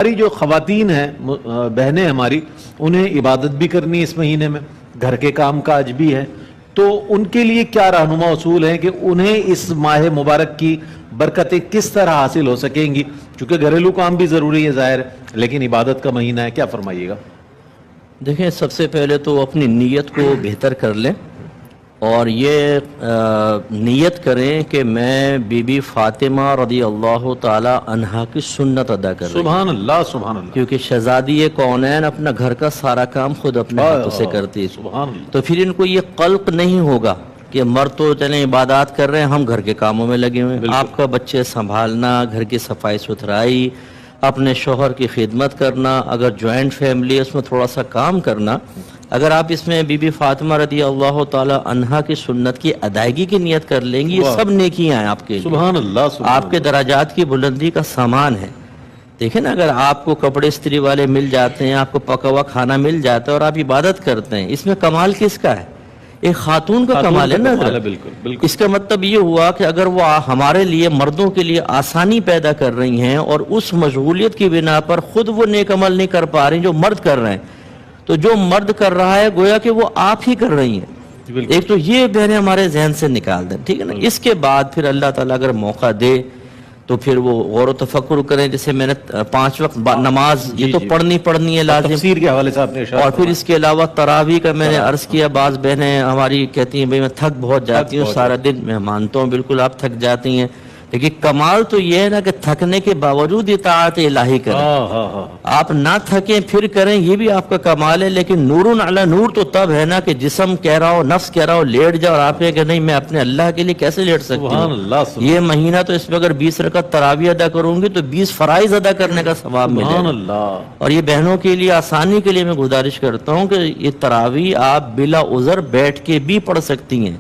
ہماری جو خواتین ہیں بہنیں ہماری، انہیں عبادت بھی کرنی ہے اس مہینے میں، گھر کے کام کاج بھی ہے، تو ان کے لیے کیا رہنما اصول ہیں کہ انہیں اس ماہ مبارک کی برکتیں کس طرح حاصل ہو سکیں گی؟ چونکہ گھریلو کام بھی ضروری ہے ظاہر ہے، لیکن عبادت کا مہینہ ہے، کیا فرمائیے گا؟ دیکھیں، سب سے پہلے تو اپنی نیت کو بہتر کر لیں، اور یہ نیت کریں کہ میں بی بی فاطمہ رضی اللہ تعالی عنہا کی سنت ادا کر رہی ہوں۔ سبحان اللہ، سبحان اللہ۔ کیونکہ شہزادی کونین اپنا گھر کا سارا کام خود اپنے ہاتھوں سے کرتی ہے، سبحان اللہ۔ تو پھر ان کو یہ قلق نہیں ہوگا کہ مرد تو چلیں عبادات کر رہے ہیں، ہم گھر کے کاموں میں لگے ہوئے ہیں۔ آپ کا بچے سنبھالنا، گھر کی صفائی ستھرائی، اپنے شوہر کی خدمت کرنا، اگر جوائنٹ فیملی ہے اس میں تھوڑا سا کام کرنا، اگر آپ اس میں بی بی فاطمہ رضی اللہ تعالی عنہا کی سنت کی ادائیگی کی نیت کر لیں گی، یہ سب نیکیاں ہیں آپ کے لیے، سبحان اللہ، سبحان آپ کے درجات کی بلندی کا سامان ہے۔ دیکھیں نا، اگر آپ کو کپڑے استری والے مل جاتے ہیں، آپ کو پکا ہوا کھانا مل جاتا ہے اور آپ عبادت کرتے ہیں، اس میں کمال کس کا ہے؟ ایک خاتون کا کمال ہے نا۔ بالکل۔ اس کا مطلب یہ ہوا کہ اگر وہ ہمارے لیے، مردوں کے لیے آسانی پیدا کر رہی ہیں اور اس مشغولیت کی بنا پر خود وہ نیک عمل نہیں کر پا رہی جو مرد کر رہے ہیں، تو جو مرد کر رہا ہے گویا کہ وہ آپ ہی کر رہی ہیں۔ ایک تو یہ بہنیں ہمارے ذہن سے نکال دیں، ٹھیک ہے نا۔ اس کے بعد پھر اللہ تعالیٰ اگر موقع دے تو پھر وہ غور و تفکر کریں، جیسے میں نے 5 وقت نماز یہ تو پڑھنی ہے لازم، تفسیر کے حوالے سے آپ نے ارشاد اور پھر اس کے علاوہ تراویح کا میں نے عرض کیا، بعض بہنیں ہماری کہتی ہیں بھئی میں تھک بہت جاتی ہوں سارا دن، میں مانتا ہوں بالکل آپ تھک جاتی ہیں، لیکن کمال تو یہ ہے نا کہ تھکنے کے باوجود اطاعت الہی کریں، آپ نہ تھکیں پھر کریں، یہ بھی آپ کا کمال ہے۔ لیکن نور علی نور تو تب ہے نا کہ جسم کہہ رہا ہو، نفس کہہ رہا ہو لیٹ جا، اور آپ کہ نہیں میں اپنے اللہ کے لیے کیسے لیٹ سکتی ہوں؟ یہ مہینہ تو اس میں اگر 20 رکعت تراویح ادا کروں گی تو 20 فرائض ادا کرنے کا ثواب ملے گا۔ اور یہ بہنوں کے لیے آسانی کے لیے میں گزارش کرتا ہوں کہ یہ تراویح آپ بلا عذر بیٹھ کے بھی پڑھ سکتی ہیں،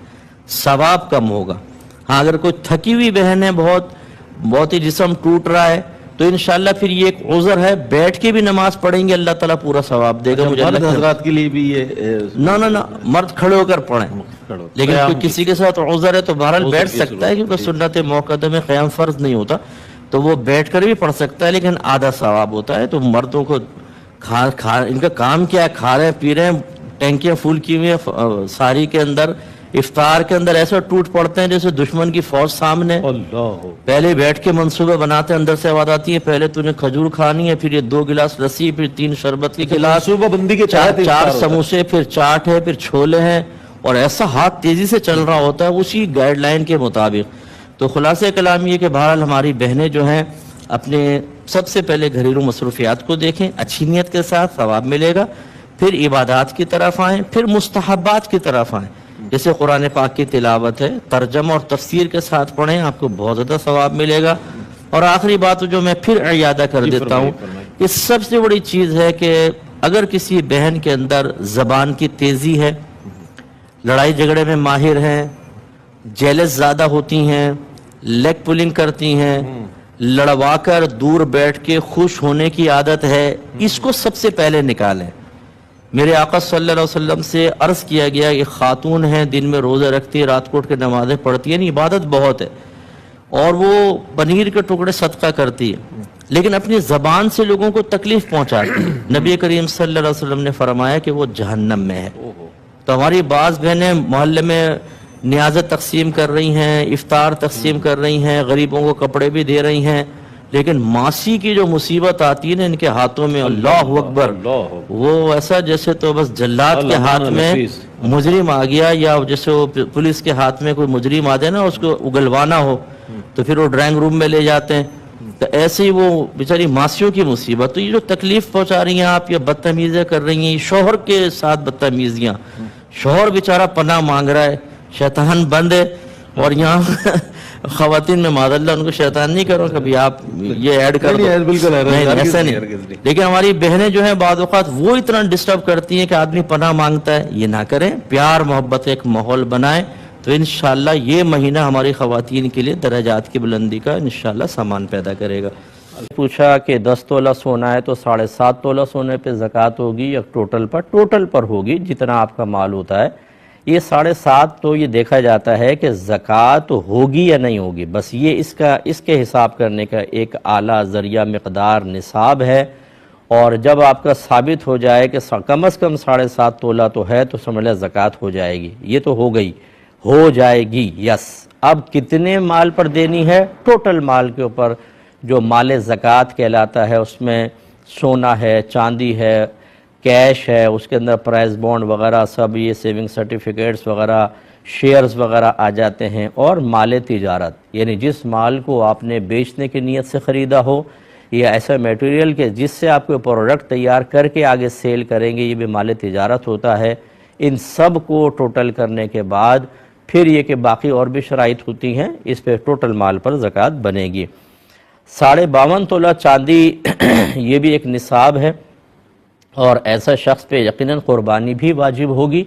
ثواب کم ہوگا۔ ہاں، اگر کوئی تھکی ہوئی بہن ہے، بہت ہی جسم ٹوٹ رہا ہے، تو انشاءاللہ پھر یہ ایک عذر ہے، بیٹھ کے بھی نماز پڑھیں گے اللہ تعالیٰ پورا ثواب دے گا۔ مرد حضرات کے لیے بھی یہ نہ مرد کھڑے ہو کر پڑھیں، لیکن کسی کے ساتھ عذر ہے تو بہرحال بیٹھ سکتا ہے، کیونکہ سنت موقدہ میں قیام فرض نہیں ہوتا، تو وہ بیٹھ کر بھی پڑھ سکتا ہے، لیکن آدھا ثواب ہوتا ہے۔ تو مردوں کو ان کا کام کیا ہے؟ کھا رہے ہیں، پی رہے ہیں، ٹینکیاں فول کی ہوئی ہیں، ساری کے اندر افطار کے اندر ایسا ٹوٹ پڑتے ہیں جیسے دشمن کی فوج سامنے، پہلے بیٹھ کے منصوبہ بناتے ہیں، اندر سے آواز آتی ہے پہلے تو نے کھجور کھانی ہے، پھر یہ 2 گلاس لسی، پھر 3 شربت کے گلاس، منصوبہ بندی کے 4 سموسے، پھر چاٹ ہے، پھر چھولے ہیں، اور ایسا ہاتھ تیزی سے چل رہا ہوتا ہے اسی گائیڈ لائن کے مطابق۔ تو خلاصہ کلام یہ کہ بہرحال ہماری بہنیں جو ہیں اپنے سب سے پہلے گھریلو مصروفیات کو دیکھیں، اچھی نیت کے ساتھ ثواب ملے گا، پھر عبادات کی طرف آئیں، پھر مستحبات کی طرف آئیں، جیسے قرآن پاک کی تلاوت ہے، ترجمہ اور تفسیر کے ساتھ پڑھیں، آپ کو بہت زیادہ ثواب ملے گا۔ اور آخری بات جو میں پھر اعادہ کر دیتا ہوں، کہ سب سے بڑی چیز ہے کہ اگر کسی بہن کے اندر زبان کی تیزی ہے، لڑائی جھگڑے میں ماہر ہیں، جیلس زیادہ ہوتی ہیں، لیگ پولنگ کرتی ہیں، لڑوا کر دور بیٹھ کے خوش ہونے کی عادت ہے، اس کو سب سے پہلے نکالیں۔ میرے آقا صلی اللہ علیہ وسلم سے عرض کیا گیا کہ خاتون ہیں، دن میں روزے رکھتی ہے، رات کو اٹھ کے نمازیں پڑھتی ہیں، عبادت بہت ہے، اور وہ پنیر کے ٹکڑے صدقہ کرتی ہے، لیکن اپنی زبان سے لوگوں کو تکلیف پہنچاتی ہے۔ نبی کریم صلی اللہ علیہ وسلم نے فرمایا کہ وہ جہنم میں ہے۔ تو ہماری بعض بہنیں محلے میں نیازت تقسیم کر رہی ہیں، افطار تقسیم کر رہی ہیں، غریبوں کو کپڑے بھی دے رہی ہیں، لیکن ماسی کی جو مصیبت آتی ہے نا ان کے ہاتھوں میں، اللہ اکبر، وہ ایسا جیسے تو بس جلاد کے ہاتھ میں مجرم آ گیا، یا جیسے وہ پولیس کے ہاتھ میں کوئی مجرم آ جائے نا، اس کو اگلوانا ہو تو پھر وہ ڈرائنگ روم میں لے جاتے ہیں، تو ایسے ہی وہ بیچاری ماسیوں کی مصیبت۔ تو یہ جو تکلیف پہنچا رہی ہیں آپ، یہ بدتمیزیاں کر رہی ہیں، شوہر کے ساتھ بدتمیزیاں، شوہر بیچارہ پناہ مانگ رہا ہے، شیطان بند ہے، اور یہاں خواتین میں معاذ اللہ ان کو شیطان نہیں کرو کبھی آپ یہ ایڈ کر دو، نہیں ایسا نہیں۔ لیکن ہماری بہنیں جو ہیں بعض اوقات وہ اتنا ڈسٹرب کرتی ہیں کہ آدمی پناہ مانگتا ہے، یہ نہ کریں، پیار محبت ایک ماحول بنائیں، تو انشاءاللہ یہ مہینہ ہماری خواتین کے لیے درجات کی بلندی کا انشاءاللہ سامان پیدا کرے گا۔ پوچھا کہ 10 تولہ سونا ہے تو 7.5 تولہ سونے پہ زکوٰۃ ہوگی یا ٹوٹل پر؟ ٹوٹل پر ہوگی، جتنا آپ کا مال ہوتا ہے۔ یہ 7.5 تو یہ دیکھا جاتا ہے کہ زکوٰۃ ہوگی یا نہیں ہوگی، بس یہ اس کے حساب کرنے کا ایک اعلیٰ ذریعہ مقدار نصاب ہے، اور جب آپ کا ثابت ہو جائے کہ کم از کم 7.5 تولہ تو ہے تو سمجھ لیں زکوٰۃ ہو جائے گی۔ یہ تو ہو گئی، ہو جائے گی، یس۔ اب کتنے مال پر دینی ہے؟ ٹوٹل مال کے اوپر، جو مال زکوٰۃ کہلاتا ہے، اس میں سونا ہے، چاندی ہے، کیش ہے، اس کے اندر پرائز بانڈ وغیرہ سب، یہ سیونگ سرٹیفکیٹس وغیرہ، شیئرز وغیرہ آ جاتے ہیں، اور مال تجارت، یعنی جس مال کو آپ نے بیچنے کی نیت سے خریدا ہو، یا ایسا میٹیریل کہ جس سے آپ کو پروڈکٹ تیار کر کے آگے سیل کریں گے، یہ بھی مال تجارت ہوتا ہے۔ ان سب کو ٹوٹل کرنے کے بعد پھر یہ کہ باقی اور بھی شرائط ہوتی ہیں، اس پہ ٹوٹل مال پر زکوٰۃ بنے گی۔ 52.5 تولہ چاندی یہ بھی ایک نصاب ہے، اور ایسا شخص پہ یقیناً قربانی بھی واجب ہوگی،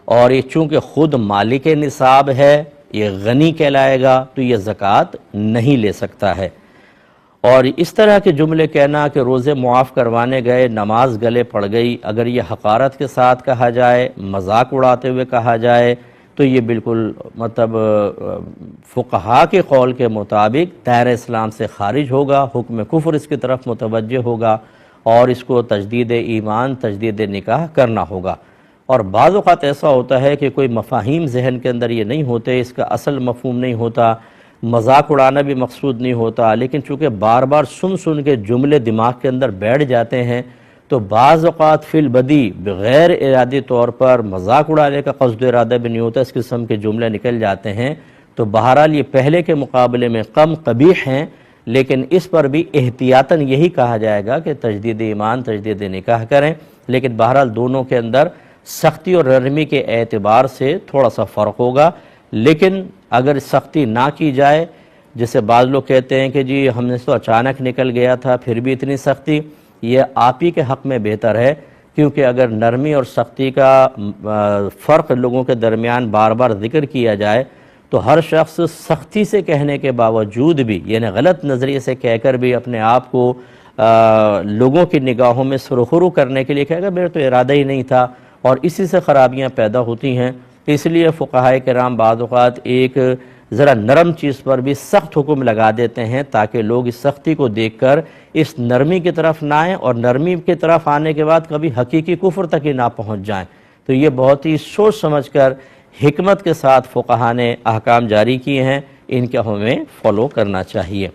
اور یہ چونکہ خود مالک نصاب ہے، یہ غنی کہلائے گا، تو یہ زکوٰۃ نہیں لے سکتا ہے۔ اور اس طرح کے جملے کہنا کہ روزے معاف کروانے گئے، نماز گلے پڑ گئی، اگر یہ حقارت کے ساتھ کہا جائے، مذاق اڑاتے ہوئے کہا جائے، تو یہ بالکل مطلب فقہا کے قول کے مطابق دائرہ اسلام سے خارج ہوگا، حکم کفر اس کی طرف متوجہ ہوگا، اور اس کو تجدید ایمان، تجدید نکاح کرنا ہوگا۔ اور بعض اوقات ایسا ہوتا ہے کہ کوئی مفاہیم ذہن کے اندر یہ نہیں ہوتے، اس کا اصل مفہوم نہیں ہوتا، مذاق اڑانا بھی مقصود نہیں ہوتا، لیکن چونکہ بار بار سن کے جملے دماغ کے اندر بیٹھ جاتے ہیں، تو بعض اوقات فی البدی بغیر ارادی طور پر مذاق اڑانے کا قصد ارادہ بھی نہیں ہوتا، اس قسم کے جملے نکل جاتے ہیں، تو بہرحال یہ پہلے کے مقابلے میں کم قبیح ہیں، لیکن اس پر بھی احتیاطاً یہی کہا جائے گا کہ تجدید ایمان، تجدید نکاح کریں، لیکن بہرحال دونوں کے اندر سختی اور نرمی کے اعتبار سے تھوڑا سا فرق ہوگا۔ لیکن اگر سختی نہ کی جائے، جیسے بعض لوگ کہتے ہیں کہ جی ہم نے تو اچانک نکل گیا تھا پھر بھی اتنی سختی، یہ آپ ہی کے حق میں بہتر ہے، کیونکہ اگر نرمی اور سختی کا فرق لوگوں کے درمیان بار بار ذکر کیا جائے، تو ہر شخص سختی سے کہنے کے باوجود بھی، یعنی غلط نظریے سے کہہ کر بھی اپنے آپ کو لوگوں کی نگاہوں میں سرخرو کرنے کے لیے کہے گا میرا تو ارادہ ہی نہیں تھا، اور اسی سے خرابیاں پیدا ہوتی ہیں۔ اس لیے فقہائے کرام بعض اوقات ایک ذرا نرم چیز پر بھی سخت حکم لگا دیتے ہیں، تاکہ لوگ اس سختی کو دیکھ کر اس نرمی کی طرف نہ آئیں، اور نرمی کی طرف آنے کے بعد کبھی حقیقی کفر تک ہی نہ پہنچ جائیں۔ تو یہ بہت ہی سوچ سمجھ کر حکمت کے ساتھ فقہا نے احکام جاری کیے ہیں، ان کا ہمیں فالو کرنا چاہیے۔